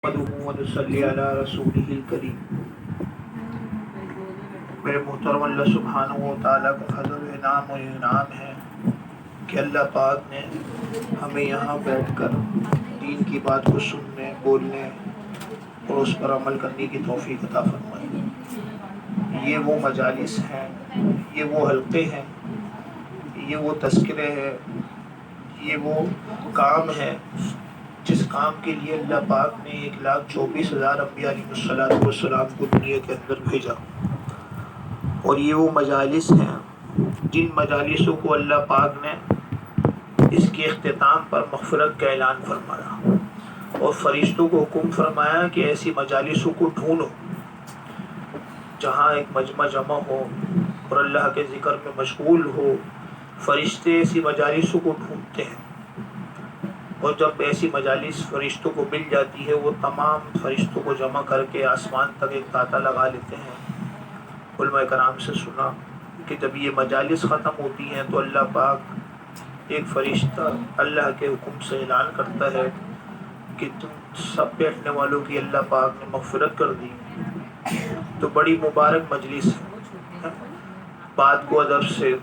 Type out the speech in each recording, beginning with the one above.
ونصلی علی رسولہ الکریم۔ میرے محترم، اللہ سبحانہ و تعالیٰ کا فضل و انعام و انعام ہے کہ اللہ پاک نے ہمیں یہاں بیٹھ کر دین کی بات کو سننے، بولنے اور اس پر عمل کرنے کی توفیق عطا فرمائی۔ یہ وہ مجالس ہیں، یہ وہ حلقے ہیں، یہ وہ تذکرے ہیں، یہ وہ کام ہے جس کام کے لیے اللہ پاک نے 1,24,000 انبیاء علیہ السلام کو دنیا کے اندر بھیجا۔ اور یہ وہ مجالس ہیں جن مجالسوں کو اللہ پاک نے اس کے اختتام پر مغفرت کا اعلان فرمایا اور فرشتوں کو حکم فرمایا کہ ایسی مجالسوں کو ڈھونڈو جہاں ایک مجمع جمع ہو اور اللہ کے ذکر میں مشغول ہو۔ فرشتے ایسی مجالسوں کو ڈھونڈتے ہیں، اور جب ایسی مجالس فرشتوں کو مل جاتی ہے وہ تمام فرشتوں کو جمع کر کے آسمان تک ایک تانتا لگا لیتے ہیں۔ علماء کرام سے سنا کہ جب یہ مجالس ختم ہوتی ہیں تو اللہ پاک ایک فرشتہ اللہ کے حکم سے اعلان کرتا ہے کہ تم سب بیٹھنے والوں کی اللہ پاک نے مغفرت کر دی۔ تو بڑی مبارک مجلس ہے، بات کو ادب سے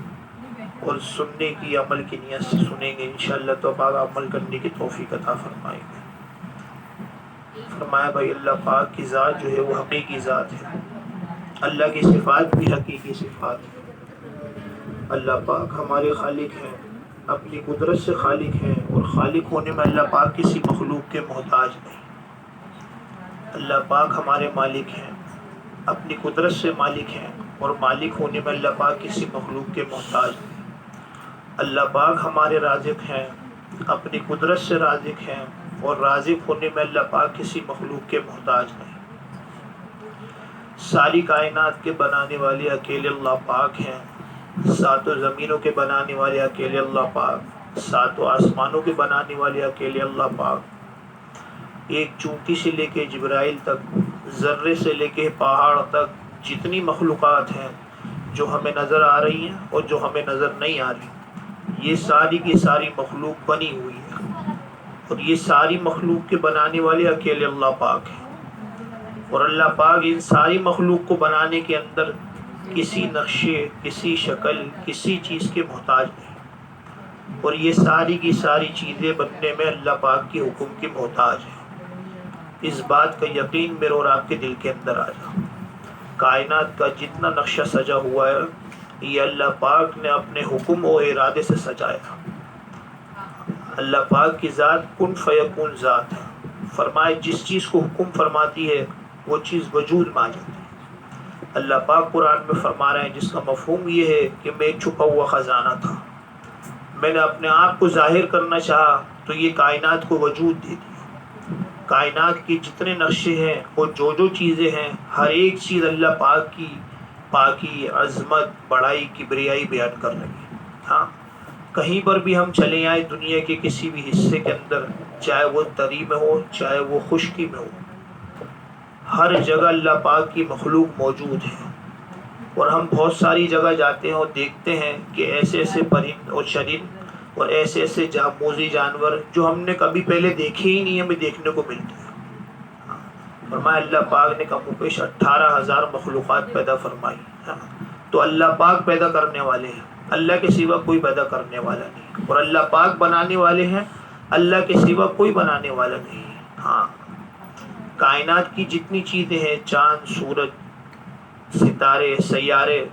اور سننے کی، عمل کی نیت سے سنیں گے انشاءاللہ تو پاک عمل کرنے کی توفیق عطا فرمائیں گے۔ فرمایا بھائی اللہ پاک کی ذات جو ہے وہ حقیقی ذات ہے، اللہ کی صفات بھی حقیقی صفات ہے۔ اللہ پاک ہمارے خالق ہیں، اپنی قدرت سے خالق ہیں، اور خالق ہونے میں اللہ پاک کسی مخلوق کے محتاج نہیں۔ اللہ پاک ہمارے مالک ہیں، اپنی قدرت سے مالک ہیں، اور مالک ہونے میں اللہ پاک کسی مخلوق کے محتاج نہیں۔ اللہ پاک ہمارے رازق ہیں، اپنی قدرت سے رازق ہیں، اور رازق ہونے میں اللہ پاک کسی مخلوق کے محتاج نہیں۔ ساری کائنات کے بنانے والے اکیلے اللہ پاک ہیں، ساتوں زمینوں کے بنانے والے اکیلے اللہ پاک، ساتوں آسمانوں کے بنانے والے اکیلے اللہ پاک۔ ایک چونٹی سے لے کے جبرائیل تک، ذرے سے لے کے پہاڑ تک، جتنی مخلوقات ہیں جو ہمیں نظر آ رہی ہیں اور جو ہمیں نظر نہیں آ رہی، یہ ساری کی ساری مخلوق بنی ہوئی ہے، اور یہ ساری مخلوق کے بنانے والے اکیلے اللہ پاک ہیں۔ اور اللہ پاک ان ساری مخلوق کو بنانے کے اندر کسی نقشے، کسی شکل، کسی چیز کے محتاج نہیں، اور یہ ساری کی ساری چیزیں بننے میں اللہ پاک کے حکم کی محتاج ہیں۔ اس بات کا یقین میرے اور آپ کے دل کے اندر آ جائے۔ کائنات کا جتنا نقشہ سجا ہوا ہے یہ اللہ پاک نے اپنے حکم و ارادے سے سجایا۔ اللہ پاک کی ذات کن فیکون ذات ہے، فرمائے جس چیز کو حکم فرماتی ہے وہ چیز وجود میں آ جاتی ہے۔ اللہ پاک قرآن میں فرما رہے ہیں، جس کا مفہوم یہ ہے کہ میں ایک چھپا ہوا خزانہ تھا، میں نے اپنے آپ کو ظاہر کرنا چاہا تو یہ کائنات کو وجود دے دی۔ کائنات کے جتنے نقشے ہیں اور جو چیزیں ہیں، ہر ایک چیز اللہ پاک کی پاکی، عظمت، بڑائی، کبریائی بیان کر رہی ہے۔ ہاں، کہیں پر بھی ہم چلے آئیں دنیا کے کسی بھی حصے کے اندر، چاہے وہ تری میں ہو چاہے وہ خشکی میں ہو، ہر جگہ اللہ پاک کی مخلوق موجود ہے۔ اور ہم بہت ساری جگہ جاتے ہیں اور دیکھتے ہیں کہ ایسے ایسے پرند اور چرند اور ایسے ایسے موذی جانور جو ہم نے کبھی پہلے دیکھے ہی نہیں، ہمیں دیکھنے کو ملتے ہیں۔ فرمایا اللہ پاک نے کم و بیش 18,000 مخلوقات پیدا فرمائی۔ تو اللہ پاک پیدا کرنے والے ہیں، اللہ کے سوا کوئی پیدا کرنے والا نہیں، اور اللہ پاک بنانے والے ہیں، اللہ کے سوا کوئی بنانے والا نہیں۔ ہاں، کائنات کی جتنی چیزیں ہیں، چاند، سورج، ستارے، سیارے،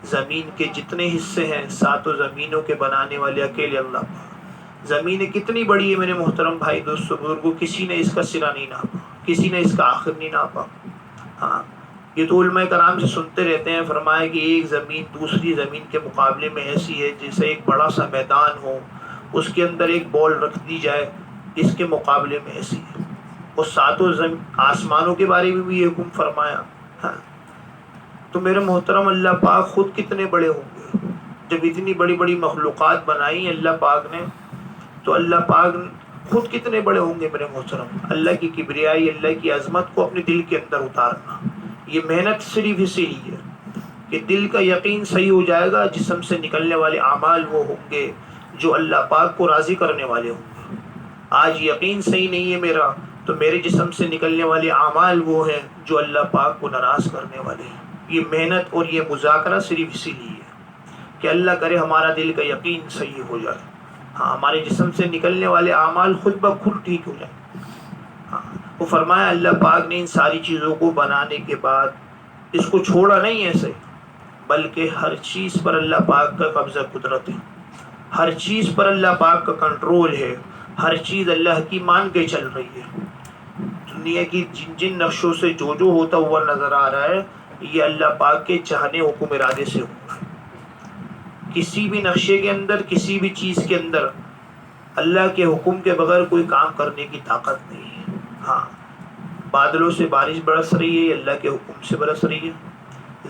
زمین کے جتنے حصے ہیں، ساتوں زمینوں کے بنانے والے اکیلے اللہ پاک۔ زمین کتنی بڑی ہے میرے محترم بھائی، دوستو، بزرگوں، کسی نے اس کا سرا نہیں ناپا، کسی نے اس کا آخر نہیں ناپا۔ ہاں، یہ تو علماء کرام سے سنتے رہتے ہیں۔ فرمایا کہ ایک زمین دوسری زمین کے مقابلے میں ایسی ہے جیسے ایک بڑا سا میدان ہو، اس کے اندر ایک بال رکھ دی جائے، اس کے مقابلے میں ایسی ہے۔ اور ساتوں آسمانوں کے بارے میں بھی یہ حکم فرمایا۔ ہاں، تو میرے محترم اللہ پاک خود کتنے بڑے ہوں گے جب اتنی بڑی بڑی مخلوقات بنائی اللہ پاک نے، تو اللہ پاک خود کتنے بڑے ہوں گے میرے محترم۔ اللہ کی کبریائی، اللہ کی عظمت کو اپنے دل کے اندر اتارنا، یہ محنت صرف اسی لیے ہے کہ دل کا یقین صحیح ہو جائے گا، جسم سے نکلنے والے اعمال وہ ہوں گے جو اللہ پاک کو راضی کرنے والے ہوں گے۔ آج یقین صحیح نہیں ہے میرا، تو میرے جسم سے نکلنے والے اعمال وہ ہیں جو اللہ پاک کو ناراض کرنے والے ہیں۔ یہ محنت اور یہ مذاکرہ صرف اسی لیے ہے کہ اللہ کرے ہمارا دل کا یقین صحیح ہو جائے، ہاں ہمارے جسم سے نکلنے والے اعمال خود بخود ٹھیک ہو جائیں۔ ہاں وہ فرمایا اللہ پاک نے ان ساری چیزوں کو بنانے کے بعد اس کو چھوڑا نہیں ایسے، بلکہ ہر چیز پر اللہ پاک کا قبضہ قدرت ہے، ہر چیز پر اللہ پاک کا کنٹرول ہے، ہر چیز اللہ کی مان کے چل رہی ہے۔ دنیا کی جن جن نقشوں سے جو ہوتا ہوا نظر آ رہا ہے یہ اللہ پاک کے چاہنے حکم ارادے سے ہو رہا ہے۔ کسی بھی نقشے کے اندر، کسی بھی چیز کے اندر اللہ کے حکم کے بغیر کوئی کام کرنے کی طاقت نہیں ہے۔ ہاں بادلوں سے بارش برس رہی ہے یہ اللہ کے حکم سے برس رہی ہے،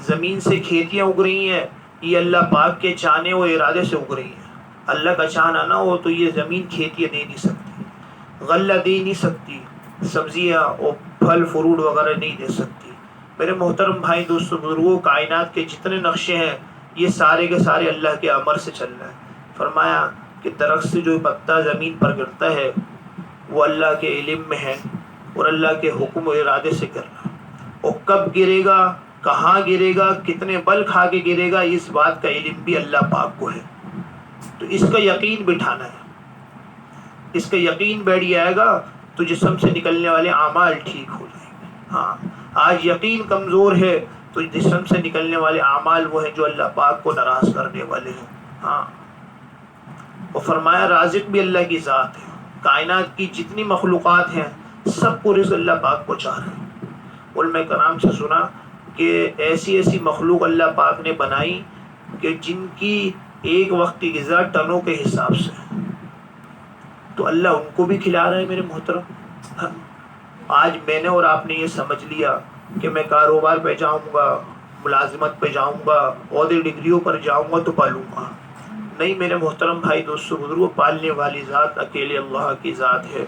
زمین سے کھیتیاں اگ رہی ہیں یہ اللہ پاک کے چاہنے و ارادے سے اگ رہی ہیں۔ اللہ کا چاہنا نہ ہو تو یہ زمین کھیتیاں دے نہیں سکتی، غلہ دے نہیں سکتی، سبزیاں اور پھل فروٹ وغیرہ نہیں دے سکتی۔ میرے محترم بھائی دوستو بزرگوں، کائنات کے جتنے نقشے ہیں یہ سارے کے سارے اللہ کے امر سے چل رہے ہیں۔ فرمایا کہ درخت سے جو پتا زمین پر گرتا ہے وہ اللہ کے علم میں ہے اور اللہ کے حکم و ارادے سے گر رہا ہے، اور کب گرے گا، کہاں گرے گا، کتنے بل کھا کے گرے گا، اس بات کا علم بھی اللہ پاک کو ہے۔ تو اس کا یقین بٹھانا ہے، اس کا یقین بیٹھ جائے گا تو جسم سے نکلنے والے اعمال ٹھیک ہو جائیں گے۔ ہاں آج یقین کمزور ہے تو جسم سے نکلنے والے اعمال وہ ہیں جو اللہ پاک کو ناراض کرنے والے ہیں۔ ہاں اور فرمایا رازق بھی اللہ کی ذات ہے، کائنات کی جتنی مخلوقات ہیں سب کو رزق اللہ پاک پہنچا رہے ہیں۔ علماء کرام سے سنا کہ ایسی ایسی مخلوق اللہ پاک نے بنائی کہ جن کی ایک وقت کی غذا ٹنوں کے حساب سے ہے، تو اللہ ان کو بھی کھلا رہا ہے۔ میرے محترم آج میں نے اور آپ نے یہ سمجھ لیا کہ میں کاروبار پہ جاؤں گا، ملازمت پہ جاؤں گا، عہدے ڈگریوں پر جاؤں گا تو پالوں گا، نہیں میرے محترم بھائی دوستو بزرگوں، پالنے والی ذات اکیلے اللہ کی ذات ہے۔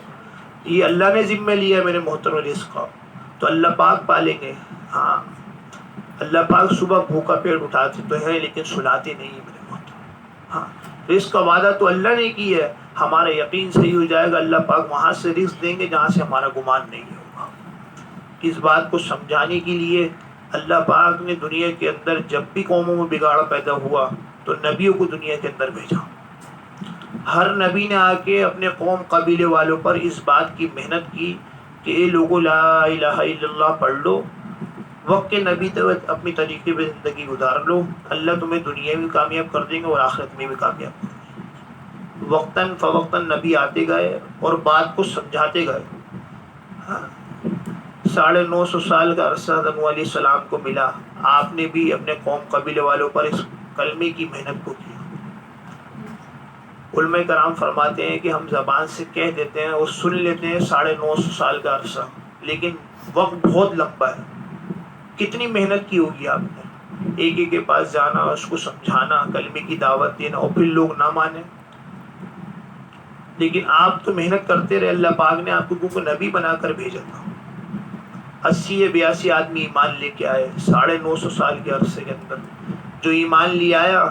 یہ اللہ نے ذمہ لیا ہے میرے محترم رزق کا، تو اللہ پاک پالیں گے۔ ہاں اللہ پاک صبح بھوکا پیٹ اٹھاتے تو ہیں لیکن سلاتے نہیں میرے محترم۔ ہاں رزق کا وعدہ تو اللہ نے کی ہے، ہمارا یقین صحیح ہو جائے گا اللہ پاک وہاں سے رزق دیں گے جہاں سے ہمارا گمان نہیں ہوگا۔ اس بات کو سمجھانے کے لیے اللہ پاک نے دنیا کے اندر جب بھی قوموں میں بگاڑ پیدا ہوا تو نبیوں کو دنیا کے اندر بھیجا۔ ہر نبی نے آ کے اپنے قوم قبیلے والوں پر اس بات کی محنت کی کہ اے لوگوں لا الہ الا اللہ پڑھ لو، وقت کے نبی تو اپنی طریقے پہ زندگی گزار لو، اللہ تمہیں دنیا میں کامیاب کر دیں گے اور آخرت میں بھی کامیاب کر دیں گے۔ وقتاً فوقتاً نبی آتے گئے اور بات کو سمجھاتے گئے۔ 950 سال کا عرصہ نوح علیہ السلام کو ملا، آپ نے بھی اپنے قوم قبیلے والوں پر اس کلمے کی محنت کو کیا۔ علماء کرام فرماتے ہیں کہ ہم زبان سے کہہ دیتے ہیں اور سن لیتے ہیں 950 سال کا عرصہ، لیکن وقت بہت لمبا ہے۔ کتنی محنت کی ہوگی آپ نے، ایک ایک کے پاس جانا، اس کو سمجھانا، کلمے کی دعوت دینا، اور پھر لوگ نہ مانیں، لیکن آپ تو محنت کرتے رہے۔ اللہ پاک نے آپ کو نبی بنا کر بھیجا تھا، 80 یا 82 آدمی ایمان لے کے آئے 950 سال کے عرصے کے اندر۔ جو ایمان لے آیا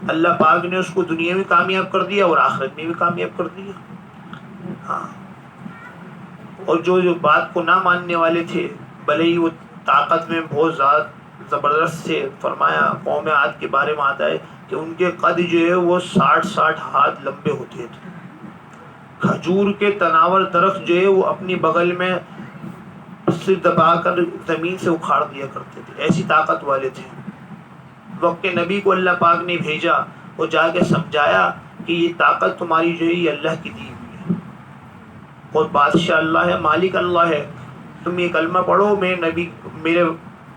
اللہ پاک نے اس کو دنیا میں کامیاب کر دیا اور آخرت میں بھی کامیاب کر دیا۔ ہاں اور جو بات کو نہ ماننے والے تھے، بھلے ہی وہ طاقت میں بہت زیادہ زبردست تھے، فرمایا قوم عاد کے بارے میں آتا ہے کہ ان کے قد جو ہے وہ 60 ہاتھ لمبے ہوتے تھے۔ کھجور کے تناور درخت جو ہے وہ اپنی بغل میں سے دبا کر زمین سے اکھاڑ دیا کرتے تھے، ایسی طاقت والے تھے۔ وقت کے نبی کو اللہ پاک نے بھیجا اور جا کے سمجھایا کہ یہ طاقت تمہاری جو ہے یہ اللہ کی دی ہوئی ہے، اور بادشاہ اللہ ہے، مالک اللہ ہے، تم یہ کلمہ پڑھو، میں نبی میرے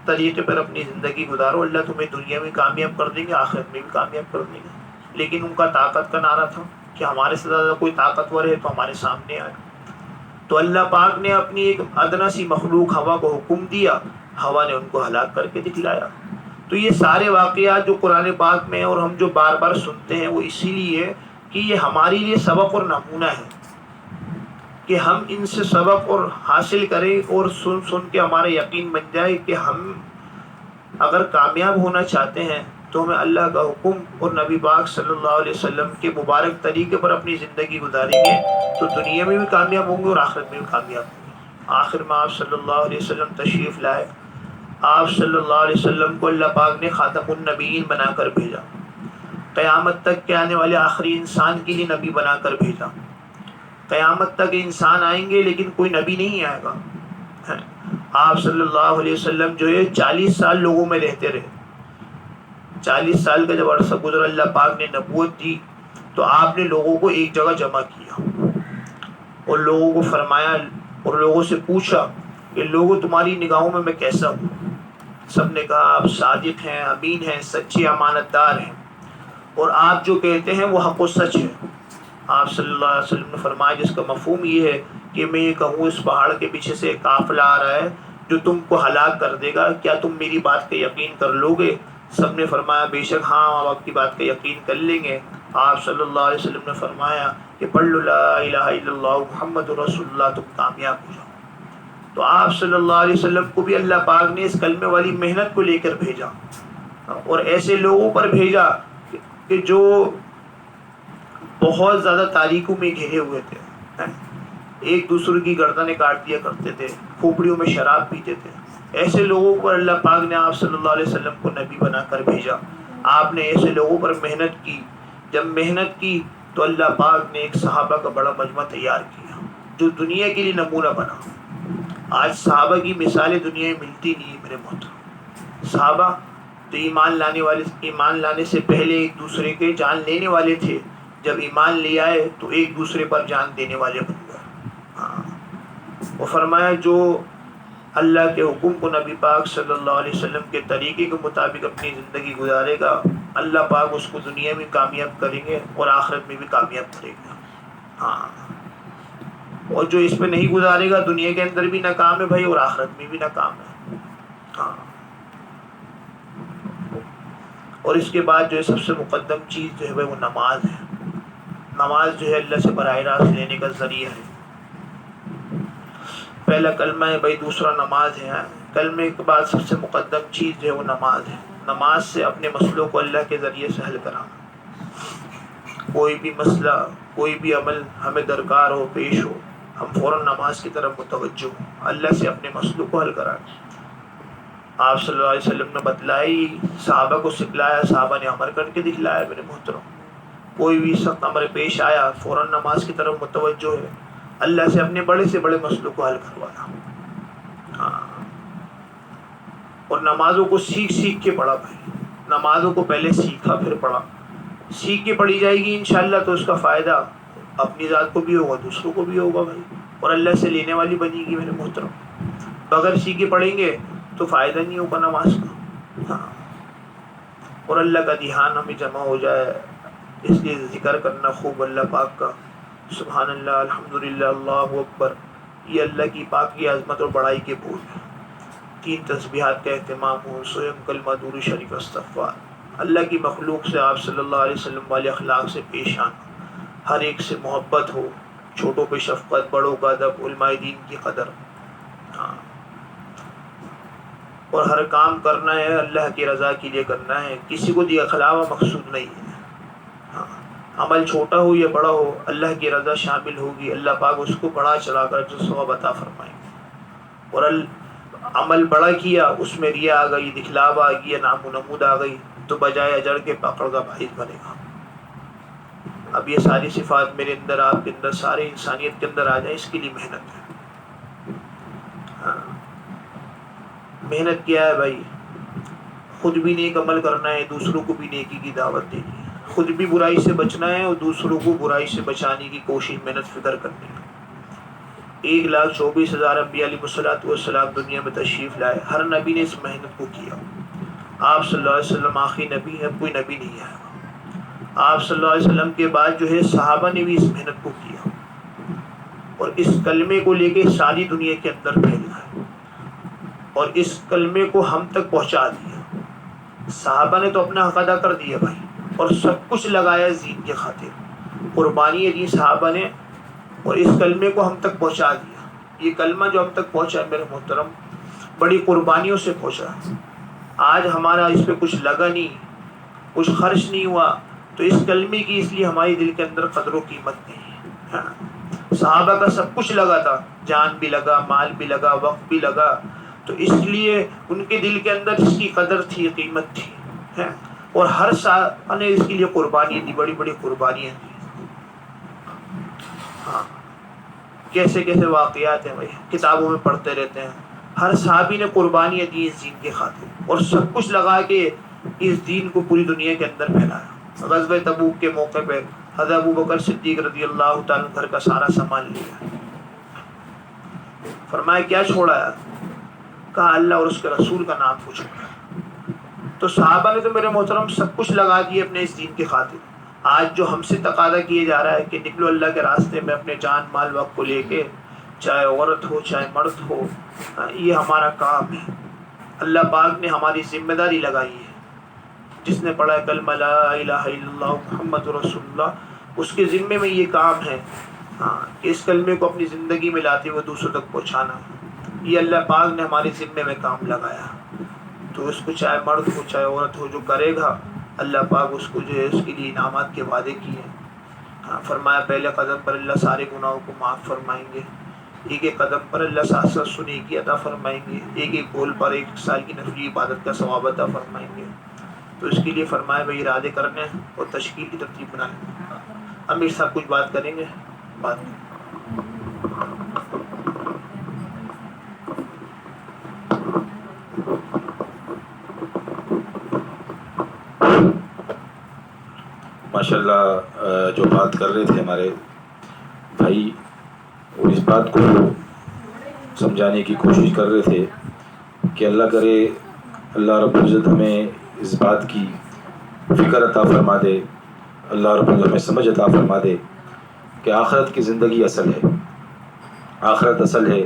طریقے پر اپنی زندگی گزارو، اللہ تمہیں دنیا میں کامیاب کر دیں گے، آخرت میں بھی کامیاب کر دیں گے۔ لیکن ان کا طاقت کا نعرہ تھا کہ ہمارے سے زیادہ کوئی طاقتور ہے تو ہمارے سامنے آئے۔ تو اللہ پاک نے اپنی ایک ادنا سی مخلوق ہوا کو حکم دیا، ہوا نے ان کو ہلاک کر کے دکھلایا۔ تو یہ سارے واقعات جو قرآن پاک میں ہیں اور ہم جو بار بار سنتے ہیں وہ اسی لیے کہ یہ ہمارے لیے سبق اور نمونہ ہے کہ ہم ان سے سبق اور حاصل کریں اور سن کے ہمارا یقین بن جائے کہ ہم اگر کامیاب ہونا چاہتے ہیں تو ہمیں اللہ کا حکم اور نبی پاک صلی اللہ علیہ وسلم کے مبارک طریقے پر اپنی زندگی گزاریں گے تو دنیا میں بھی کامیاب ہوں گے اور آخرت میں بھی کامیاب ہوں گے۔ آخر میں آپ صلی اللہ علیہ وسلم تشریف لائے. آپ صلی اللہ علیہ وسلم کو اللہ پاک نے خاتم النبیین بنا کر بھیجا. قیامت تک کے آنے والے آخری انسان کے لیے نبی بنا کر بھیجا. قیامت تک انسان آئیں گے لیکن کوئی نبی نہیں آئے گا. آپ صلی اللہ علیہ وسلم جو ہے 40 سال لوگوں میں رہتے رہے. 40 سال کا جب عرصہ گزرا, اللہ پاک نے نبوت دی تو آپ نے لوگوں کو ایک جگہ جمع کیا اور لوگوں کو فرمایا اور لوگوں سے پوچھا کہ لوگوں تمہاری نگاہوں میں میں کیسا ہوں؟ سب نے کہا آپ صادق ہیں, امین ہیں, سچے امانت دار ہیں, اور آپ جو کہتے ہیں وہ حق و سچ ہے. آپ صلی اللہ علیہ وسلم نے فرمایا جس کا مفہوم یہ ہے کہ میں یہ کہوں اس پہاڑ کے پیچھے سے ایک قافلہ آ رہا ہے جو تم کو ہلاک کر دے گا, کیا تم میری بات پہ یقین کر لو گے؟ سب نے فرمایا بے شک ہاں, ہم آپ کی بات پہ یقین کر لیں گے. آپ صلی اللہ علیہ وسلم نے فرمایا کہ پڑھ لو لا الہ الا اللہ محمد رسول اللہ, تم کامیاب ہو جاؤ. تو آپ صلی اللہ علیہ وسلم کو بھی اللہ پاک نے اس کلمے والی محنت کو لے کر بھیجا, اور ایسے لوگوں پر بھیجا کہ جو بہت زیادہ تاریکوں میں گھرے ہوئے تھے, ایک دوسرے کی گردنیں کاٹ دیا کرتے تھے, کھوپڑیوں میں شراب پیتے تھے. ایسے لوگوں پر اللہ پاک نے آپ صلی اللہ علیہ وسلم کو نبی بنا کر بھیجا. آپ نے ایسے لوگوں پر محنت کی. جب محنت کی تو اللہ پاک نے ایک صحابہ کا بڑا مجمع تیار کیا جو دنیا کے لیے نمونہ بنا. آج صحابہ کی مثالیں دنیا میں ملتی نہیں میرے محترم. صحابہ تو ایمان لانے سے پہلے ایک دوسرے کے جان لینے والے تھے, جب ایمان لے آئے تو ایک دوسرے پر جان دینے والے بن گئے. وہ فرمایا جو اللہ کے حکم کو نبی پاک صلی اللہ علیہ وسلم کے طریقے کے مطابق اپنی زندگی گزارے گا, اللہ پاک اس کو دنیا میں کامیاب کریں گے اور آخرت میں بھی کامیاب کرے گا. ہاں, اور جو اس پہ نہیں گزارے گا دنیا کے اندر بھی ناکام ہے بھائی, اور آخرت میں بھی ناکام ہے. ہاں, اور اس کے بعد جو ہے سب سے مقدم چیز جو ہے وہ نماز ہے. نماز جو ہے اللہ سے براہ راست لینے کا ذریعہ ہے. پہلا کلمہ ہے بھائی, دوسرا نماز ہے. کلمے کے بعد سب سے مقدم چیز جو ہے وہ نماز ہے. نماز سے اپنے مسئلوں کو اللہ کے ذریعے سے حل کرانا. کوئی بھی مسئلہ, کوئی بھی عمل ہمیں درکار ہو, پیش ہو, ہم فوراً نماز کی طرف متوجہ ہوں, اللہ سے اپنے مسئلوں کو حل کرائیں. آپ صلی اللہ علیہ وسلم نے بتلائی, صحابہ کو سکھلایا, صحابہ نے عمل کر کے دکھلایا میرے محترم. کوئی بھی سخت امر پیش آیا فوراً نماز کی طرف متوجہ ہے, اللہ سے اپنے بڑے سے بڑے مسئلوں کو حل کروانا. ہاں, اور نمازوں کو سیکھ سیکھ کے پڑھا بھائی. نمازوں کو پہلے سیکھا پھر پڑھا. سیکھ کے پڑھی جائے گی انشاءاللہ تو اس کا فائدہ اپنی ذات کو بھی ہوگا, دوسروں کو بھی ہوگا بھائی, اور اللہ سے لینے والی بنے گی میرے محترم. بغیر سیکھے پڑھیں گے تو فائدہ نہیں ہوگا نماز کا. ہاں, اور اللہ کا دھیان ہمیں جمع ہو جائے, اس لیے ذکر کرنا خوب اللہ پاک کا. سبحان اللہ, الحمدللہ, اللہ اکبر, یہ اللہ کی پاک کی عظمت اور بڑائی کے بول ہیں. 3 تسبیحات کا اہتمام ہو, سویم کلمہ درود شریف استغفار. اللہ کی مخلوق سے آپ صلی اللہ علیہ وسلم والے اخلاق سے پیش آنا, ہر ایک سے محبت ہو, چھوٹوں پہ شفقت, بڑوں کا ادب, علماء دین کی قدر. ہاں, اور ہر کام کرنا ہے اللہ کی رضا کے لیے کرنا ہے, کسی کو دکھلاوا مقصود نہیں ہے. ہاں, عمل چھوٹا ہو یا بڑا ہو, اللہ کی رضا شامل ہوگی, اللہ پاک اس کو بڑا چلا کر جو ثواب عطا فرمائیں گے. اور عمل بڑا کیا, اس میں ریا آ گئی, دکھلاوا آ گیا, نام و نمود آ گئی, تو بجائے اجر کے پکڑ کا باعث بنے گا. اب یہ ساری صفات میرے اندر, آپ کے اندر, سارے انسانیت کے اندر آ جائیں, اس کے لیے محنت ہے. ہاں, محنت کیا ہے بھائی؟ خود بھی نیک عمل کرنا ہے, دوسروں کو بھی نیکی کی دعوت دینی ہے. خود بھی برائی سے بچنا ہے اور دوسروں کو برائی سے بچانے کی کوشش, محنت فکر کرنی ہے. 1,24,000 انبیاء علیہ الصلوۃ والسلام دنیا میں تشریف لائے, ہر نبی نے اس محنت کو کیا. آپ صلی اللہ علیہ وسلم آخری نبی ہے, کوئی نبی نہیں آیا. آپ صلی اللہ علیہ وسلم کے بعد جو ہے صحابہ نے بھی اس محنت کو کیا, اور اس کلمے کو لے کے ساری دنیا کے اندر پھیلا ہے, اور اس کلمے کو ہم تک پہنچا دیا. صحابہ نے تو اپنا حق ادا کر دیا بھائی, اور سب کچھ لگایا دین کے خاطر, قربانی دی صحابہ نے, اور اس کلمے کو ہم تک پہنچا دیا. یہ کلمہ جو ہم تک پہنچا میرے محترم, بڑی قربانیوں سے پہنچا. آج ہمارا اس پہ کچھ لگا نہیں, کچھ خرچ نہیں ہوا, تو اس کلمے کی اس لیے ہماری دل کے اندر قدر و قیمت نہیں ہے. صحابہ کا سب کچھ لگا تھا، جان بھی لگا، مال بھی لگا، وقت بھی لگا، تو اس لیے ان کے دل کے اندر اس کی قدر تھی، قیمت تھی، اور ہر صحابہ نے اس کے لیے قربانیاں دی، بڑی بڑی قربانیاں دی۔ ہاں، کیسے کیسے واقعات ہیں بھائی، کتابوں میں پڑھتے رہتے ہیں۔ ہر صحابی نے قربانیاں دی اس دین کے خاطر، اور سب کچھ لگا کے اس دین کو پوری دنیا کے اندر پھیلایا۔ غزوہ تبوک کے موقع پہ حضرت ابوبکر صدیق رضی اللہ تعالیٰ گھر کا سارا سامان لیا، فرمایا کیا چھوڑا ہے؟ کہا اللہ اور اس کے رسول کا نام کو چھوڑا۔ تو صحابہ نے تو میرے محترم سب کچھ لگا دیے اپنے اس دین کی خاطر۔ آج جو ہم سے تقاضا کیا جا رہا ہے کہ نکلو اللہ کے راستے میں اپنے جان مال وقت کو لے کے، چاہے عورت ہو چاہے مرد ہو، یہ ہمارا کام ہے۔ اللہ پاک نے ہماری ذمہ داری لگائی ہے۔ جس نے پڑھا کلمہ لا الہ الا اللہ محمد رسول اللہ، اس کے ذمے میں یہ کام ہے کہ اس کلمے کو اپنی زندگی میں لاتے ہوئے دوسروں تک پہنچانا۔ یہ اللہ پاک نے ہمارے ذمے میں کام لگایا، تو اس کو چاہے مرد ہو چاہے عورت ہو جو کرے گا، اللہ پاک اس کو جو ہے اس کے لیے انعامات کے وعدے کیے ہیں۔ فرمایا پہلے قدم پر اللہ سارے گناہوں کو معاف فرمائیں گے، ایک ایک قدم پر اللہ 7 سنے کی عطا فرمائیں گے، ایک ایک بول پر 1 سال کی نفلی عبادت کا ثواب عطا فرمائیں گے۔ تو اس کے لیے فرمایا بھائی ارادے کرنے اور تشکیل کی ترتیب بنانے۔ امیر صاحب کچھ بات کریں گے، بات ماشاء اللہ جو بات کر رہے تھے ہمارے بھائی، وہ اس بات کو سمجھانے کی کوشش کر رہے تھے کہ اللہ کرے اللہ رب العزت ہمیں اس بات کی فکر عطا فرما دے، اللہ رب العزت ہمیں سمجھ عطا فرما دے کہ آخرت کی زندگی اصل ہے، آخرت اصل ہے،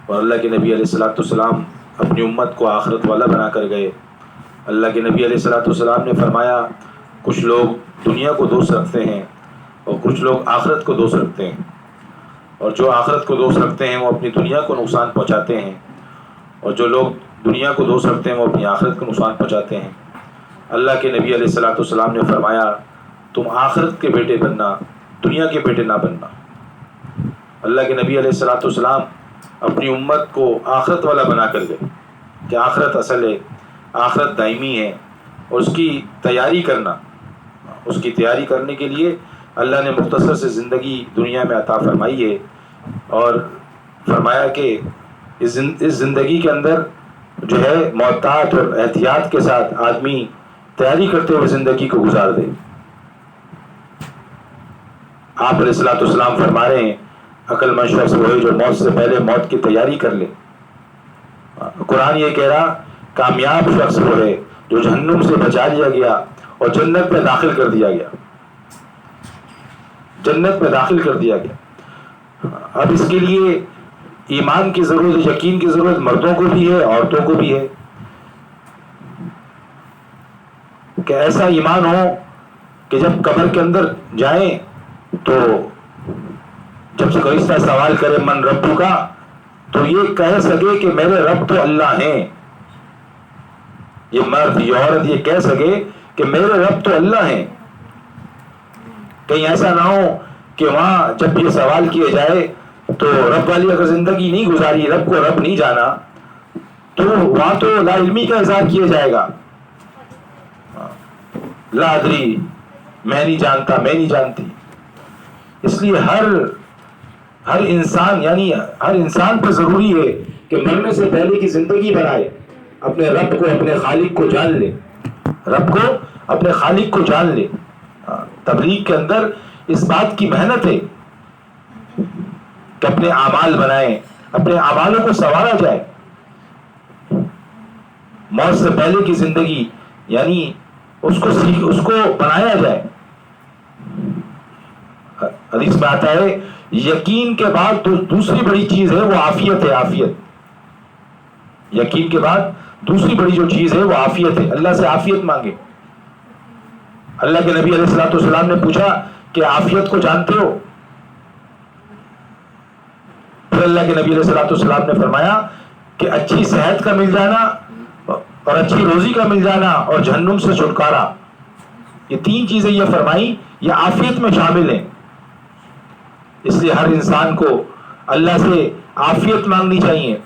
اور اللہ کے نبی علیہ السلام اپنی امت کو آخرت والا بنا کر گئے۔ اللہ کے نبی علیہ السلام نے فرمایا کچھ لوگ دنیا کو دوست رکھتے ہیں اور کچھ لوگ آخرت کو دوست رکھتے ہیں، اور جو آخرت کو دوست رکھتے ہیں وہ اپنی دنیا کو نقصان پہنچاتے ہیں، اور جو لوگ دنیا کو دوست رکھتے ہیں وہ اپنی آخرت کو نقصان پہنچاتے ہیں۔ اللہ کے نبی علیہ السلام نے فرمایا تم آخرت کے بیٹے بننا، دنیا کے بیٹے نہ بننا۔ اللہ کے نبی علیہ السلام اپنی امت کو آخرت والا بنا کر گئے کہ آخرت اصل ہے، آخرت دائمی ہے، اور اس کی تیاری کرنا، اس کی تیاری کرنے کے لیے اللہ نے مختصر سے زندگی دنیا میں عطا فرمائی ہے، اور فرمایا کہ اس زندگی کے اندر جو ہے محتاط اور احتیاط کے ساتھ آدمی تیاری کرتے ہوئے زندگی کو گزار دے۔ آپ علیہ السلام فرما رہے ہیں عقل مند شخص وہ ہے جو موت سے پہلے موت کی تیاری کر لے۔ قرآن یہ کہہ رہا کامیاب شخص وہ ہے جو جہنم سے بچا لیا گیا اور جنت میں داخل کر دیا گیا، جنت میں داخل کر دیا گیا۔ اب اس کے لیے ایمان کی ضرورت ہے، یقین کی ضرورت مردوں کو بھی ہے، عورتوں کو بھی ہے، کہ ایسا ایمان ہو کہ جب قبر کے اندر جائیں تو جب سے فرشتہ سوال کرے من رب کا، تو یہ کہہ سکے کہ میرے رب تو اللہ ہیں۔ یہ مرد یہ عورت یہ کہہ سکے کہ میرے رب تو اللہ ہیں۔ کہیں ایسا نہ ہو کہ وہاں جب یہ سوال کیا جائے تو رب والی اگر زندگی نہیں گزاری، رب کو رب نہیں جانا، تو وہاں تو لا علمی کا اظہار کیا جائے گا، لا ادری، میں نہیں جانتا، میں نہیں جانتی۔ اس لیے ہر انسان یعنی ہر انسان پر ضروری ہے کہ مرنے سے پہلے کی زندگی بنائے، اپنے رب کو اپنے خالق کو جان لے، رب کو اپنے خالق کو جان لے۔ تبلیغ کے اندر اس بات کی محنت ہے کہ اپنے اعمال بنائیں، اپنے اعمالوں کو سنوارا جائے۔ موت سے پہلے کی زندگی یعنی اس کو بنایا جائے۔ حدیث میں آتا ہے یقین کے بعد دوسری بڑی چیز ہے وہ عافیت ہے، عافیت۔ یقین کے بعد دوسری بڑی جو چیز ہے وہ عافیت ہے، اللہ سے عافیت مانگے۔ اللہ کے نبی علیہ السلام نے پوچھا کہ عافیت کو جانتے ہو؟ پھر اللہ کے نبی علیہ السلام نے فرمایا کہ اچھی صحت کا مل جانا اور اچھی روزی کا مل جانا اور جہنم سے چھٹکارا، یہ 3 چیزیں یہ فرمائی، یہ عافیت میں شامل ہیں۔ اس لیے ہر انسان کو اللہ سے عافیت مانگنی چاہیے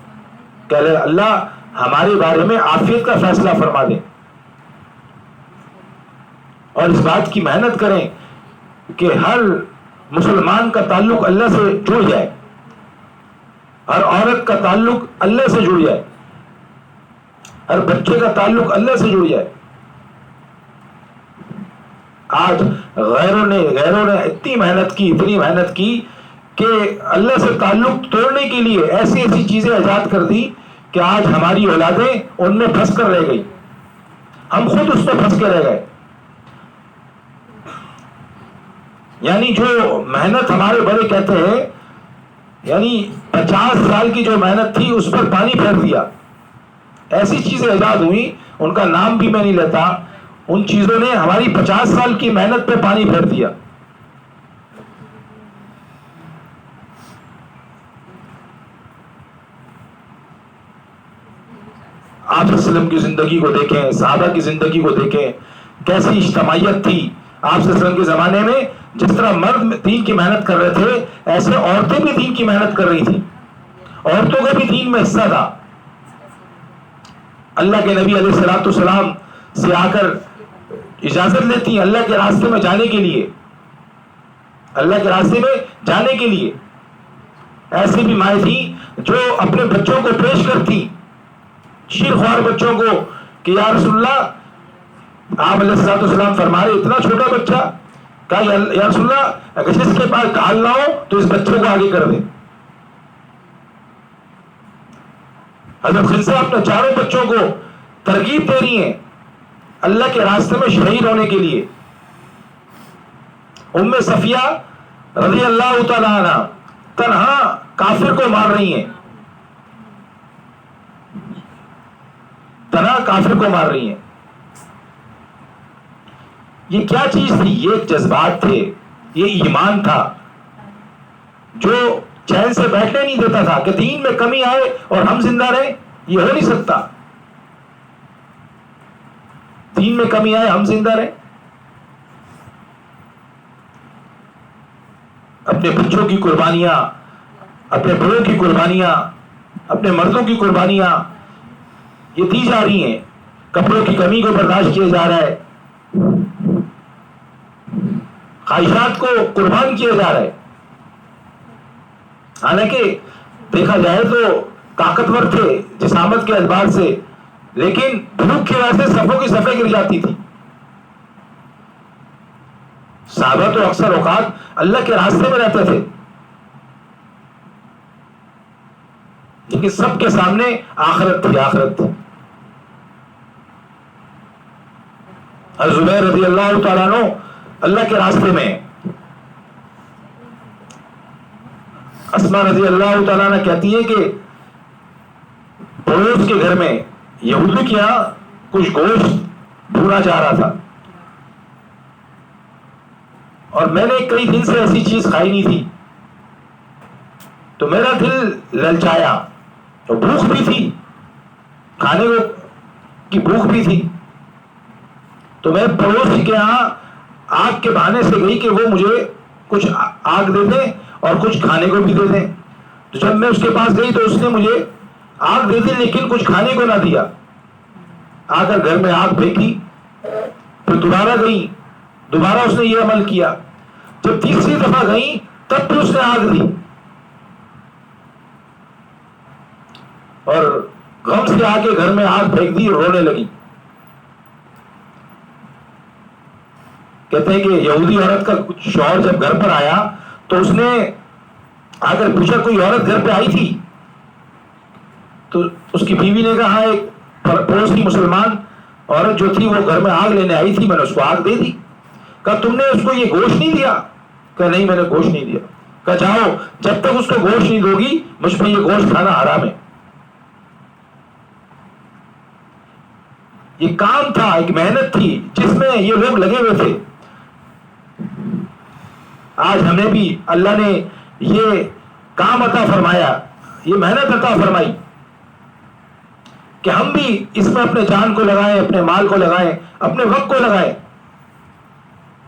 کہ اللہ ہمارے بارے میں عافیت کا فیصلہ فرما دیں، اور اس بات کی محنت کریں کہ ہر مسلمان کا تعلق اللہ سے جڑ جائے، ہر عورت کا تعلق اللہ سے جڑ جائے، ہر بچے کا تعلق اللہ سے جڑ جائے۔ آج غیروں نے اتنی محنت کی کہ اللہ سے تعلق توڑنے کے لیے ایسی ایسی چیزیں ایجاد کر دی کہ آج ہماری اولادیں ان میں پھنس کر رہ گئی، ہم خود اس میں پھنس کے رہ گئے۔ یعنی جو محنت ہمارے بڑے کہتے ہیں، یعنی 50 سال کی جو محنت تھی اس پر پانی پھیر دیا، ایسی چیزیں ایجاد ہوئی، ان کا نام بھی میں نہیں لیتا، ان چیزوں نے ہماری 50 سال کی محنت پہ پانی پھیر دیا۔ آپ صلی اللہ علیہ وسلم کی زندگی کو دیکھیں، صحابہ کی زندگی کو دیکھیں، کیسی اجتماعیت تھی۔ آپ صلی اللہ علیہ وسلم کے زمانے میں جس طرح مرد دین کی محنت کر رہے تھے، ایسے عورتیں بھی دین کی محنت کر رہی تھیں، عورتوں کا بھی دین میں حصہ تھا۔ اللہ کے نبی علیہ الصلوۃ والسلام سے آ کر اجازت لیتی ہیں اللہ کے راستے میں جانے کے لیے، اللہ کے راستے میں جانے کے لیے۔ ایسی بھی مائیں تھیں جو اپنے بچوں کو پیش کرتی، شیرخوار بچوں کو، کہ یا رسول اللہ، آپ علیہ الصلوۃ والسلام فرما رہے اتنا چھوٹا بچہ، کہا یا رسول اللہ اگر جس کے پاس ڈال نہ ہو تو اس بچے کو آگے کر دیں۔ حضرت خدیجہ اپنے چاروں بچوں کو ترغیب دے رہی ہیں اللہ کے راستے میں شہید ہونے کے لیے۔ ام صفیہ رضی اللہ تعالی عنہ تنہا کافر کو مار رہی ہیں، تنہا کافر کو مار رہی ہیں۔ یہ کیا چیز تھی؟ یہ ایک جذبات تھے، یہ ایمان تھا جو چین سے بیٹھنے نہیں دیتا تھا کہ دین میں کمی آئے اور ہم زندہ رہیں، یہ ہو نہیں سکتا۔ دین میں کمی آئے ہم زندہ رہیں۔ اپنے بچوں کی قربانیاں، اپنے بڑوں کی قربانیاں، اپنے مردوں کی قربانیاں یہ دی جا رہی ہیں، کپڑوں کی کمی کو برداشت کیا جا رہا ہے، خواہشات کو قربان کیا جا رہا ہے۔ حالانکہ دیکھا جائے تو طاقتور تھے جسامت کے اعتبار سے، لیکن بھوک کی وجہ سے صفوں کی صفیں گر جاتی تھی۔ صحابہ تو اکثر اوقات اللہ کے راستے میں رہتے تھے، لیکن سب کے سامنے آخرت تھی، آخرت تھی۔ حضرت زبیر رضی اللہ تعالیٰ عنہ اللہ کے راستے میں، اسماء رضی اللہ تعالیٰ عنہ کہتی ہے کہ پڑوس کے گھر میں یہودی کے یہاں کچھ گوشت ڈھونڈا جا رہا تھا، اور میں نے کئی دن سے ایسی چیز کھائی نہیں تھی، تو میرا دل للچایا، اور بھوک بھی تھی، کھانے کی بھوک بھی تھی، تو میں پڑوسی کے یہاں آگ کے بہانے سے گئی کہ وہ مجھے کچھ آگ دے دیں اور کچھ کھانے کو بھی دے دیں۔ تو جب میں اس کے پاس گئی تو اس نے مجھے آگ دے دی لیکن کچھ کھانے کو نہ دیا۔ آ کر گھر میں آگ پھینکی، پھر دوبارہ گئی، دوبارہ اس نے یہ عمل کیا۔ جب تیسری دفعہ گئی تب بھی اس نے آگ دی، اور غم سے آ کے گھر میں آگ پھینک دی اور رونے لگی۔ کہتے ہیں کہ یہودی عورت کا شوہر جب گھر پر آیا تو اس نے آ کر پوچھا کوئی عورت گھر پہ آئی تھی؟ تو اس کی بیوی نے کہا ایک پڑوسی مسلمان عورت جو تھی وہ گھر میں آگ لینے آئی تھی، میں نے اس کو آگ دے دی۔ کہا تم نے اس کو یہ گوشت نہیں دیا؟ کہا نہیں میں نے گوشت نہیں دیا۔ کہا جاؤ، جب تک اس کو گوشت نہیں دو گی مجھ پہ یہ گوشت کھانا حرام ہے۔ یہ کام تھا، ایک محنت تھی جس میں یہ لوگ لگے ہوئے تھے۔ آج ہمیں بھی اللہ نے یہ کام عطا فرمایا، یہ محنت عطا فرمائی کہ ہم بھی اس میں اپنے جان کو لگائیں، اپنے مال کو لگائیں، اپنے وقت کو لگائیں،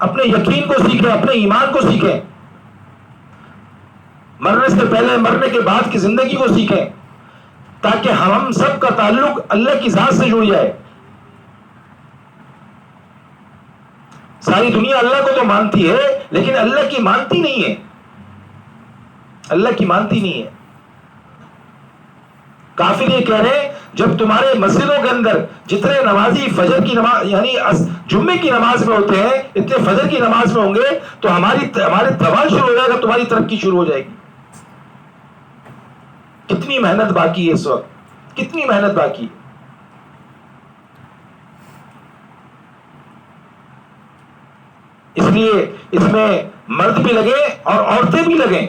اپنے یقین کو سیکھیں، اپنے ایمان کو سیکھیں۔ مرنے سے پہلے مرنے کے بعد کی زندگی کو سیکھیں تاکہ ہم سب کا تعلق اللہ کی ذات سے جڑ جائے. ساری دنیا اللہ کو تو مانتی ہے لیکن اللہ کی مانتی نہیں ہے. اللہ کی مانتی نہیں ہے. کافر یہ کہہ رہے ہیں جب تمہارے مسجدوں کے اندر جتنے نمازی فجر کی نماز یعنی جمعے کی نماز میں ہوتے ہیں اتنے فجر کی نماز میں ہوں گے تو ہمارے زوال شروع ہو جائے گا, تمہاری ترقی شروع ہو جائے گی. کتنی محنت باقی ہے اس وقت, کتنی محنت باقی ہے. اس لیے اس میں مرد بھی لگے اور عورتیں بھی لگیں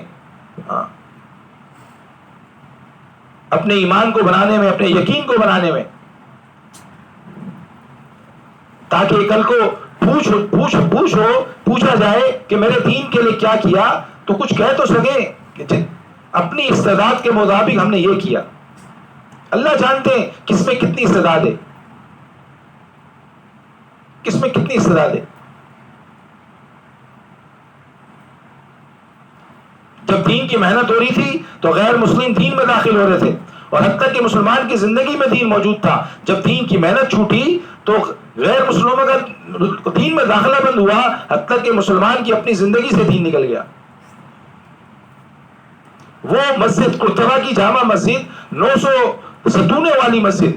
اپنے ایمان کو بنانے میں, اپنے یقین کو بنانے میں, تاکہ کل کو پوچھا جائے کہ میرے دین کے لیے کیا کیا تو کچھ کہہ تو سکے کہ اپنی استعداد کے مطابق ہم نے یہ کیا. اللہ جانتے ہیں کس میں کتنی استعداد ہے, کس میں کتنی استعداد ہے. جب دین کی محنت ہو رہی تھی تو غیر مسلم دین میں داخل ہو رہے تھے اور حتیٰ کہ مسلمان کی زندگی میں دین موجود تھا. جب دین کی محنت چھوٹی تو غیر مسلموں کا دین میں داخلہ بند ہوا, حتیٰ کہ مسلمان کی اپنی زندگی سے دین نکل گیا. وہ مسجد قرطبہ کی جامع مسجد 900 ستونیں والی مسجد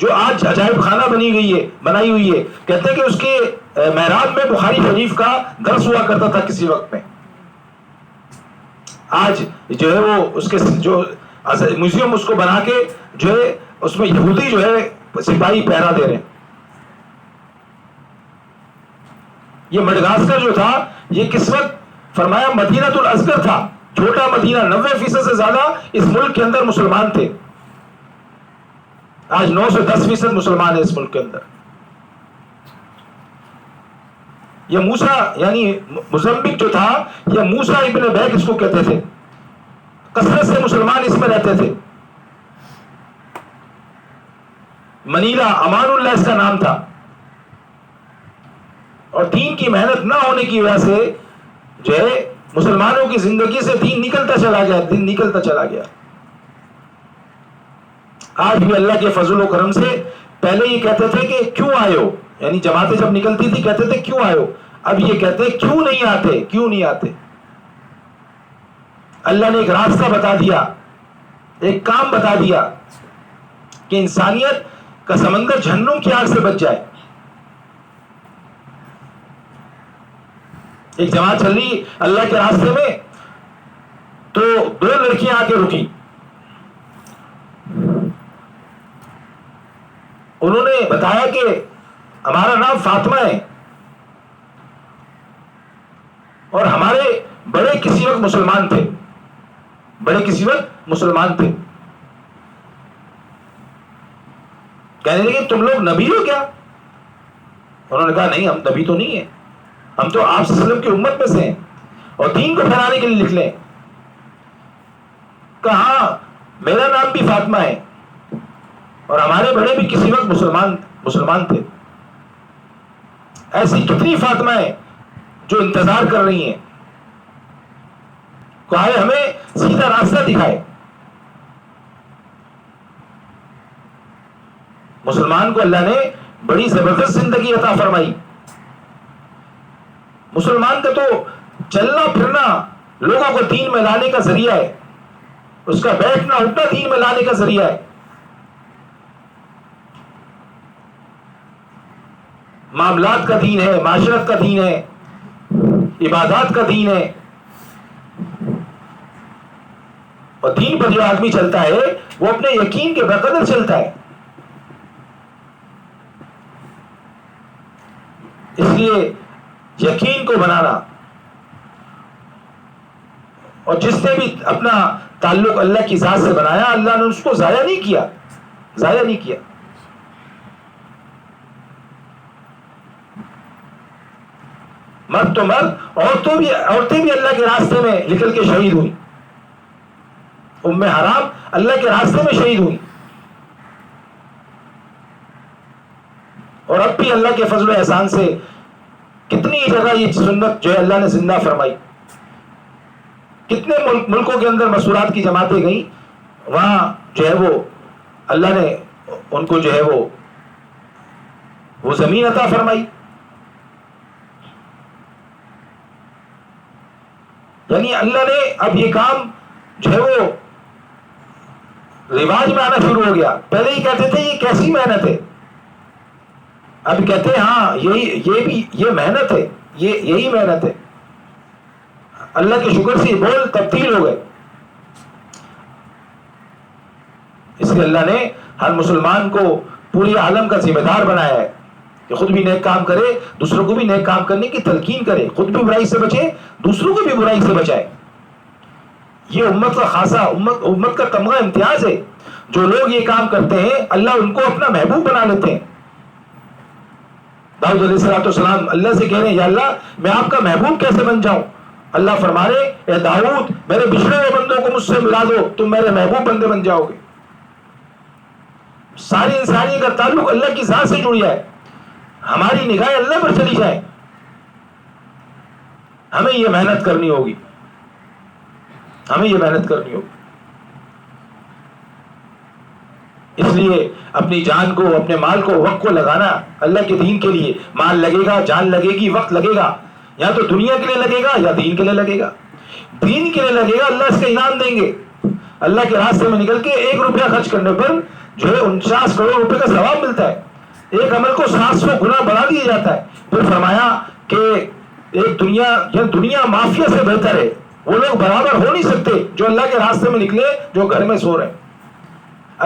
جو آج عجائب خانہ بنائی ہوئی ہے, کہتے ہیں کہ اس کے محراب میں بخاری شریف کا درس ہوا کرتا تھا کسی وقت میں. آج جو ہے وہ اس کے جو میوزیم اس کو بنا کے جو ہے اس میں یہودی جو ہے سپاہی پہرا دے رہے ہیں. یہ مڈغاسکر جو تھا یہ کس وقت فرمایا مدینہ الاصغر تھا, چھوٹا مدینہ. 90% سے زیادہ اس ملک کے اندر مسلمان تھے. آج 9 سے 10% مسلمان ہیں اس ملک کے اندر. یہ موسیٰ یعنی مزمبک جو تھا یہ موسیٰ ابن بیگ اس کو کہتے تھے. کثرت سے مسلمان اس میں رہتے تھے. منیلا امان اللہ اس کا نام تھا. اور دین کی محنت نہ ہونے کی وجہ سے جو ہے مسلمانوں کی زندگی سے دین نکلتا چلا گیا. آج بھی اللہ کے فضل و کرم سے پہلے یہ کہتے تھے کہ کیوں آئے ہو, یعنی جماعتیں جب نکلتی تھی کہتے تھے کیوں آئے ہو, اب یہ کہتے ہیں کیوں نہیں آتے. اللہ نے ایک راستہ بتا دیا, ایک کام بتا دیا کہ انسانیت کا سمندر جہنم کی آگ سے بچ جائے. ایک جماعت چل رہی اللہ کے راستے میں تو 2 لڑکیاں آ کے رکی. انہوں نے بتایا کہ ہمارا نام فاطمہ ہے اور ہمارے بڑے کسی وقت مسلمان تھے. کہنے لگے تم لوگ نبی ہو کیا؟ انہوں نے کہا نہیں, ہم نبی تو نہیں ہیں, ہم تو آپ صلی اللہ علیہ وسلم کی امت میں سے ہیں اور دین کو پھیلانے کے لیے نکلے. کہا میرا نام بھی فاطمہ ہے اور ہمارے بڑے بھی کسی وقت مسلمان تھے. ایسی کتنی فاطمہ ہیں جو انتظار کر رہی ہیں, کہا ہمیں سیدھا راستہ دکھائے. مسلمان کو اللہ نے بڑی زبردست زندگی عطا فرمائی. مسلمان کا تو چلنا پھرنا لوگوں کو دین میں لانے کا ذریعہ ہے, اس کا بیٹھنا اٹھنا دین میں لانے کا ذریعہ ہے. معاملات کا دین ہے, معاشرت کا دین ہے, عبادات کا دین ہے. اور دین پر جو آدمی چلتا ہے وہ اپنے یقین کے بقدر چلتا ہے. اس لیے یقین کو بنانا, اور جس نے بھی اپنا تعلق اللہ کی ذات سے بنایا اللہ نے اس کو ضائع نہیں کیا. مرد تو مرد, عورتیں بھی اللہ کے راستے میں نکل کے شہید ہوئی. ام حرام اللہ کے راستے میں شہید ہوئی. اور اب بھی اللہ کے فضل و احسان سے کتنی جگہ یہ سنت جو ہے اللہ نے زندہ فرمائی کتنے ملکوں کے اندر مسورات کی جماعتیں گئیں، وہاں جو ہے وہ اللہ نے ان کو جو ہے وہ زمین عطا فرمائی. یعنی اللہ نے اب یہ کام جو ہے وہ رواج میں آنا شروع ہو گیا. پہلے ہی کہتے تھے یہ کیسی محنت ہے، اب کہتے ہیں ہاں یہ محنت ہے، یہی محنت ہے. اللہ کے شکر سے یہ بول تبدیل ہو گئے. اس لیے اللہ نے ہر مسلمان کو پوری عالم کا ذمہ دار بنایا ہے کہ خود بھی نیک کام کرے، دوسروں کو بھی نیک کام کرنے کی تلقین کرے، خود بھی برائی سے بچے، دوسروں کو بھی برائی سے بچائے. یہ امت کا خاصہ، امت کا تمغہ امتیاز ہے. جو لوگ یہ کام کرتے ہیں اللہ ان کو اپنا محبوب بنا لیتے ہیں. داؤد علیہ السلام اللہ سے کہہ رہے ہیں یا اللہ میں آپ کا محبوب کیسے بن جاؤں؟ اللہ فرما رہے اے داؤد میرے بچھڑے ہوئے بندوں کو مجھ سے ملا دو، تم میرے محبوب بندے بن جاؤ گے. ساری انسانیت کا تعلق اللہ کی ذات سے جڑ جائے، ہماری نگاہیں اللہ پر چلی جائے. ہمیں یہ محنت کرنی ہوگی، ہمیں یہ محنت کرنی ہوگی. اس لیے اپنی جان کو، اپنے مال کو، وقت کو لگانا اللہ کے دین کے لیے. مال لگے گا، جان لگے گی، وقت لگے گا، یا تو دنیا کے لیے لگے گا یا دین کے لیے لگے گا. دین کے لیے لگے گا اللہ اس کا انعام دیں گے. اللہ کے راستے میں نکل کے 1 روپیہ خرچ کرنے پر جو ہے 49 کروڑ روپے کا ثواب ملتا ہے. ایک عمل کو 700 گنا بڑھا دیا جاتا ہے. پھر فرمایا کہ ایک دنیا مافیا سے بہتر ہے. وہ لوگ برابر ہو نہیں سکتے جو اللہ کے راستے میں نکلے، جو گھر میں سو رہے ہیں.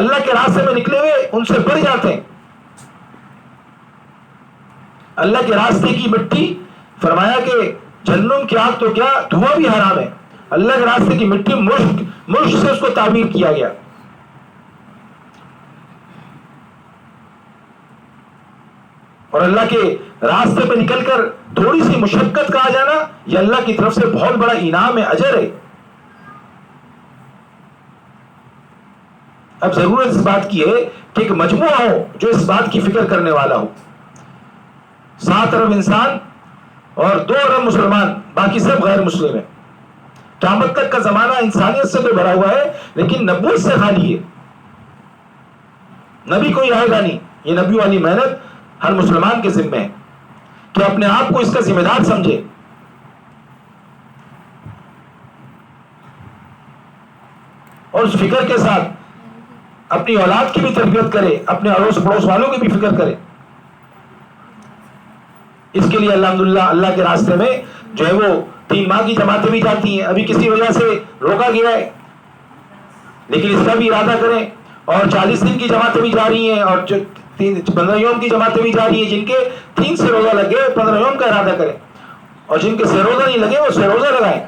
اللہ کے راستے میں نکلے ہوئے ان سے بڑھ جاتے ہیں. اللہ کے راستے کی مٹی، فرمایا کہ جہنم کی آگ تو کیا دھواں بھی حرام ہے. اللہ کے راستے کی مٹی مشک سے اس کو تعبیر کیا گیا. اور اللہ کے راستے پہ نکل کر تھوڑی سی مشقت کا آ جانا یہ اللہ کی طرف سے بہت بڑا انعام ہے، اجر ہے. اب ضرورت اس بات کی ہے کہ ایک مجموعہ ہو جو اس بات کی فکر کرنے والا ہو. 7 ارب انسان اور 2 ارب مسلمان، باقی سب غیر مسلم ہیں. قیامت تک کا زمانہ انسانیت سے تو بھرا ہوا ہے لیکن نبوت سے خالی ہے. نبی کوئی آئے گا نہیں. یہ نبی والی محنت ہر مسلمان کے ذمہ ہے کہ اپنے آپ کو اس کا ذمہ دار سمجھے. اور اس فکر کے ساتھ اپنی اولاد کی بھی تربیت کرے، اپنے اڑوس پڑوس والوں کی بھی فکر کرے. اس کے لیے الحمدللہ اللہ کے راستے میں جو ہے وہ 3 ماہ کی جماعتیں بھی جاتی ہیں. ابھی کسی وجہ سے روکا گیا ہے لیکن اس کا بھی ارادہ کریں. اور 40 دن کی جماعتیں بھی جا رہی ہیں اور 15 یوم کی جماعتیں بھی جا رہی ہیں. جن کے 3 سے روزہ لگے 15 یوم کا ارادہ کریں، اور جن کے سے روزہ نہیں لگے وہ سے روزہ لگائیں.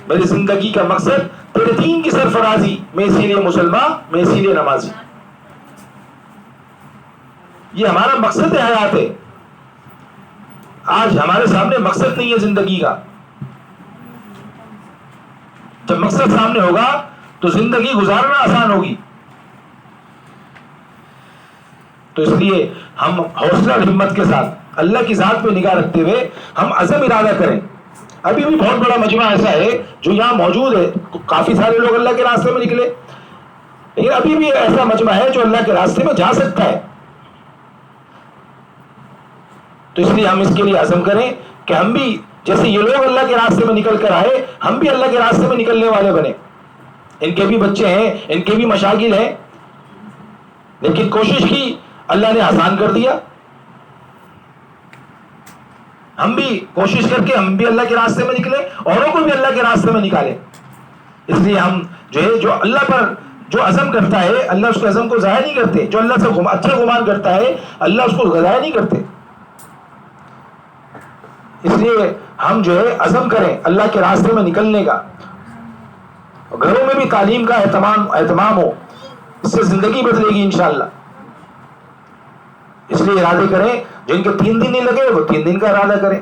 میری زندگی کا مقصد تیرے دین کی سرفرازی، میں اسی لیے مسلمان، میں اسی لیے نمازی. یہ ہمارا مقصد حیات ہے. آج ہمارے سامنے مقصد نہیں ہے زندگی کا. جب مقصد سامنے ہوگا تو زندگی گزارنا آسان ہوگی. تو اس لیے ہم حوصلہ اور ہمت کے ساتھ اللہ کی ذات پہ نگاہ رکھتے ہوئے ہم عزم ارادہ کریں. ابھی بھی بہت بڑا مجمع ایسا ہے جو یہاں موجود ہے. کافی سارے لوگ اللہ کے راستے میں نکلے، لیکن ابھی بھی ایسا مجمع ہے جو اللہ کے راستے میں جا سکتا ہے. تو اس لیے ہم اس کے لیے عزم کریں کہ ہم بھی جیسے یہ لوگ اللہ کے راستے میں نکل کر آئے، ہم بھی اللہ کے راستے میں نکلنے والے بنے. ان کے بھی بچے ہیں، ان کے بھی مشاغل ہیں، لیکن کوشش کی اللہ نے آسان کر دیا. ہم بھی کوشش کر کے ہم بھی اللہ کے راستے میں نکلے، اوروں کو بھی اللہ کے راستے میں نکالے. اس لیے ہم جو ہے جو اللہ پر جو عزم کرتا ہے اللہ اس کے عزم کو ضائع نہیں کرتے. جو اللہ سے اچھا گمان کرتا ہے اللہ اس کو ضائع نہیں کرتے. اس لیے ہم جو ہے عزم کریں اللہ کے راستے میں نکلنے کا. گھروں میں بھی تعلیم کا اہتمام ہو، اس سے زندگی بدلے گی انشاءاللہ. اس لیے ارادے کریں، جن کے 3 دن نہیں لگے وہ 3 دن کا ارادہ کریں.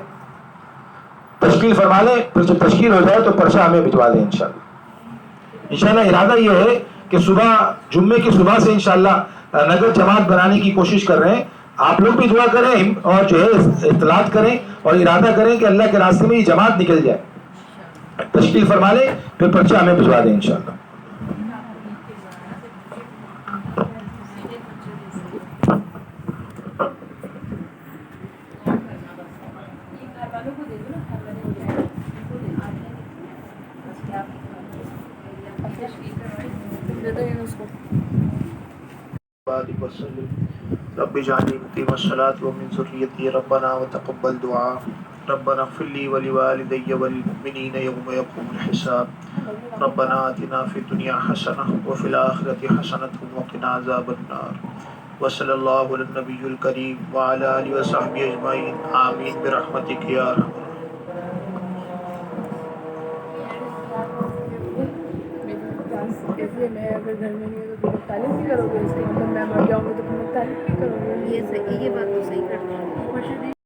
تشکیل فرما لیں، پھر جب تشکیل ہو جائے تو پرچہ ہمیں بھجوا دیں انشاءاللہ. انشاءاللہ ارادہ یہ ہے کہ صبح جمعے کی صبح سے انشاءاللہ نگر جماعت بنانے کی کوشش کر رہے ہیں. آپ لوگ بھی دعا کریں اور جو ہے اطلاعات کریں اور ارادہ کریں کہ اللہ کے راستے میں یہ جماعت نکل جائے. تشکیل فرما لیں, پھر پرچہ ہمیں بھجوا دیں انشاءاللہ. بارك وسلم رب اجعلني مقيم الصلاة ومن ذريتي ربنا وتقبل دعاء ربنا اغفر لي ولوالدي وللمؤمنين يوم يقوم الحساب ربنا آتنا في الدنيا حسنة وفي الآخرة حسنة وقنا عذاب النار وصلى الله على النبي الكريم وعلى آله وصحبه أجمعين آمين برحمتك يا أرحم ایسے میں اگر گھر میں نہیں ہوں تو تعلیم نہیں کرو گے, اس کا مطلب میں مر جاؤں گی تو تعلیم نہیں کرو گے. یہ بات تو صحیح کرتے ہیں.